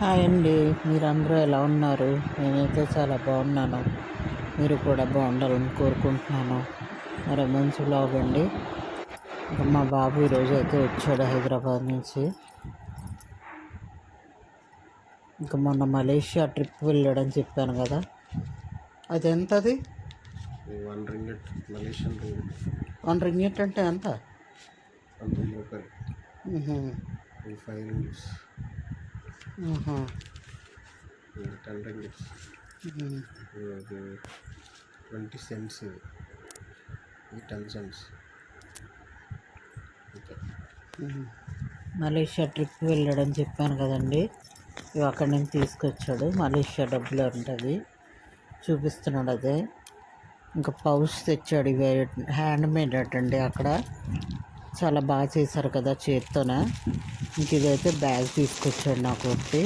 Hi అండి. మీరందరూ ఎలా ఉన్నారు? నేనైతే చాలా బాగున్నాను. మీరు కూడా బాగుండాలని కోరుకుంటున్నాను. మరి మంచి వ్లాగ్ అండి. ఇంకా మా బాబు ఈరోజు అయితే వచ్చాడు హైదరాబాద్ నుంచి. ఇంకా మొన్న మలేషియా ట్రిప్ వెళ్ళాడని చెప్పాను కదా, అది ఎంతది? ₹1 మలేషియన్ రింగిట్. ₹1 అంటే ఎంత? 5 రింగిట్స్. 10 రింగిట్స్. 20 cents. ఇది 10 cents. మలేషియా ట్రిప్ వెళ్ళాడని చెప్పాను కదండి. ఇవి అక్కడి నుంచి తీసుకొచ్చాడు. మలేషియా డబ్బులు ఉంటుంది చూపిస్తున్నాడు అదే. ఇంకా పౌచ్ తెచ్చాడు. ఇవి హ్యాండ్ మేడ్ అటండి. అక్కడ చాలా బాగా చేశారు కదా చేత్తోనే. ఇంక ఇదైతే బ్యాగ్ తీసుకొచ్చాడు నాకు ఒకటి.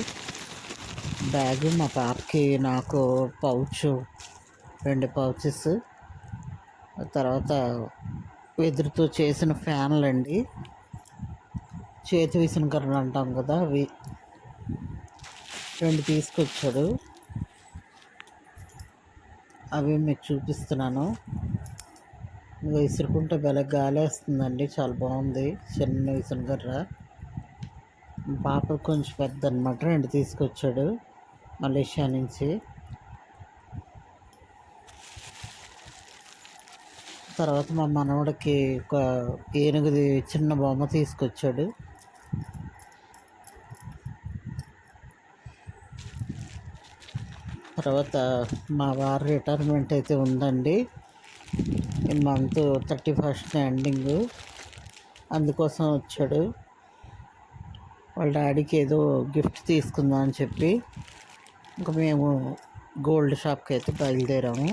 బ్యాగ్ మా పాపకి, నాకు పౌచ్, 2 పౌచెస్. తర్వాత వెదురుతో చేసిన ఫ్యాన్లు అండి, చేతి విసనకర్రలు అంటాం కదా, అవి 2 తీసుకొచ్చాడు. అవి మీకు చూపిస్తున్నాను. విసురుకుంటే భలే గాలి వేస్తుందండి, చాలా బాగుంది. చిన్న విసనకర్ర. పాప కొంచెం పెద్ద అనమాట, 2 తీసుకొచ్చాడు మలేషియా నుంచి. తర్వాత మా మనవడికి ఒక ఏనుగుది చిన్న బొమ్మ తీసుకొచ్చాడు. తర్వాత మా వారి రిటైర్మెంట్ అయితే ఉందండి ఈ మంత్ 31st ఎండింగ్. అందుకోసం వచ్చాడు. వాళ్ళ డాడీకి ఏదో గిఫ్ట్ తీసుకుందాం అని చెప్పి ఇంకా మేము గోల్డ్ షాప్కి అయితే బయలుదేరాము.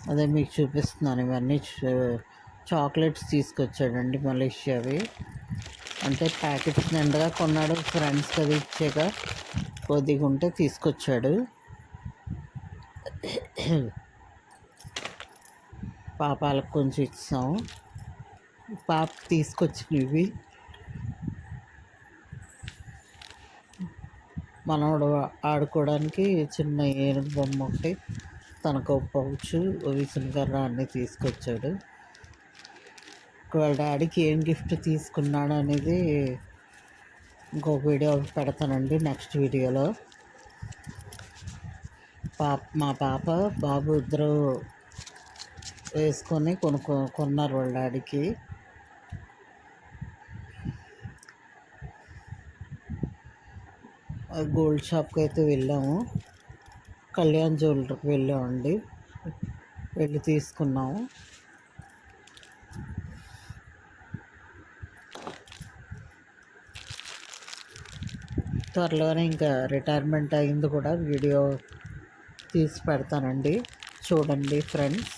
అదే మీకు చూపిస్తున్నాను. ఇవన్నీ చాక్లెట్స్ తీసుకొచ్చాడండి మలేషియావి. అంటే ప్యాకెట్స్ నిండుగా కొన్నాడు. ఫ్రెండ్స్కి అది ఇచ్చాక కొద్దిగా ఉంటే తీసుకొచ్చాడు. పాపాలకు కొంచెం ఇచ్చాం. పాపకి తీసుకొచ్చినవి. మనోడు ఆడుకోవడానికి చిన్న ఏనుగు బొమ్మ ఒకటి, తనకు పౌచ్, విసనకర్ర అన్నీ తీసుకొచ్చాడు. వాళ్ళ డాడీకి ఏం గిఫ్ట్ తీసుకున్నాడు అనేది ఇంకొక వీడియో పెడతానండి నెక్స్ట్ వీడియోలో. మా పాప బాబు ఇద్దరు వేసుకొని కొన్నారు వాళ్ళ డాడీకి. గోల్డ్ షాప్కి అయితే వెళ్ళాము. కళ్యాణ్ జ్యువెలరీకి వెళ్ళామండి. వెళ్ళి తీసుకున్నాము. త్వరలోనే ఇంకా రిటైర్మెంట్ అయింది కూడా వీడియో తీసి పెడతానండి. చూడండి ఫ్రెండ్స్,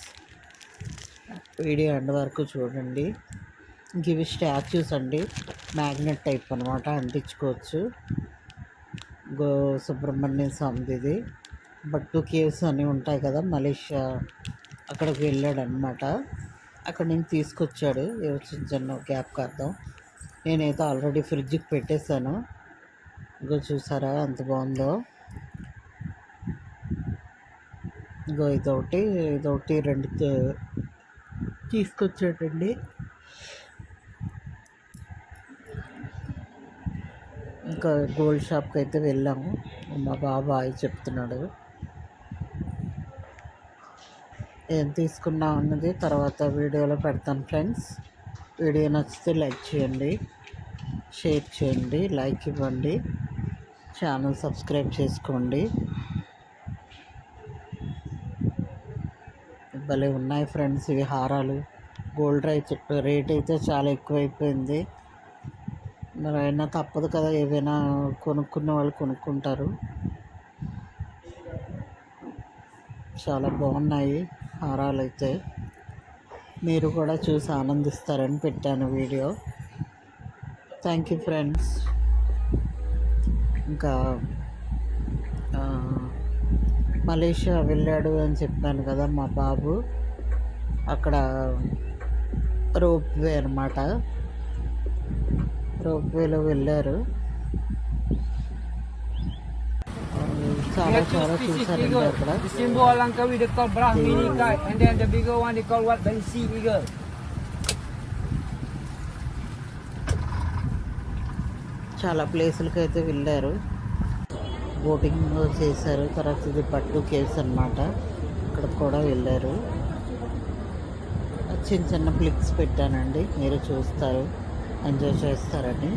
వీడియో ఎండ్ వరకు చూడండి. ఇంక ఇవి స్టాచ్యూస్ అండి, మ్యాగ్నెట్ టైప్ అనమాట, అంటించుకోవచ్చు. సుబ్రహ్మణ్యం స్వామిది. బట్ 2 కేవ్స్ అని ఉంటాయి కదా మలేషియా, అక్కడికి వెళ్ళాడు అనమాట. అక్కడి నుంచి తీసుకొచ్చాడు. చిన్న చిన్న గ్యాప్ అర్థం. నేనైతే ఆల్రెడీ ఫ్రిడ్జ్కి పెట్టేశాను. ఇంకో చూసారా ఎంత బాగుందో. ఇంకో ఇదొకటి 2 తీసుకొచ్చాడండి. ఇంకా గోల్డ్ షాప్కి అయితే వెళ్ళాము. మా బాబాయ్ చెప్తున్నాడు. ఏం తీసుకున్నాం అన్నది తర్వాత వీడియోలో పెడతాను ఫ్రెండ్స్. వీడియో నచ్చితే లైక్ చేయండి, షేర్ చేయండి, లైక్ ఇవ్వండి, ఛానల్ సబ్స్క్రైబ్ చేసుకోండి. భలే ఉన్నాయి ఫ్రెండ్స్ ఇవి హారాలు. గోల్డ్ రేట్ అయితే చాలా ఎక్కువైపోయింది. మరి అయినా తప్పదు కదా, ఏవైనా కొనుక్కున్న వాళ్ళు కొనుక్కుంటారు. చాలా బాగున్నాయి హారాలు అయితే. మీరు కూడా చూసి ఆనందిస్తారని పెట్టాను వీడియో. Thank you friends. ఇంకా మలేషియా వెళ్ళాడు అని చెప్పాను కదా మా బాబు. అక్కడ రోప్ వే అనమాట, రోప్ వేలో వెళ్ళారు. చాలా చాలా చూసారండి అక్కడ. The symbol Langkawi they call Brahmini kite, and then the bigger one they call what? Bansi eagle. చాలా ప్లేసులకి అయితే వెళ్ళారు, బోటింగ్ చేశారు. తర్వాత ఇది పట్టు కేవ్స్ అన్నమాట, ఇక్కడ కూడా వెళ్ళారు. చిన్న చిన్న క్లిప్స్ పెట్టానండి, మీరు చూస్తారు, ఎంజాయ్ చేస్తారని.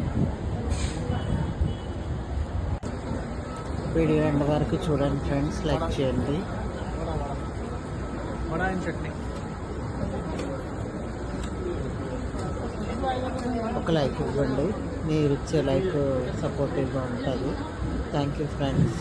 వీడియో ఎండ్ వరకు చూడండి ఫ్రెండ్స్, లైక్ చేయండి. ఒక లైక్ ఇవ్వండి, మీరు ఇచ్చే లైక్ సపోర్టివ్గా ఉంటుంది. Thank you friends.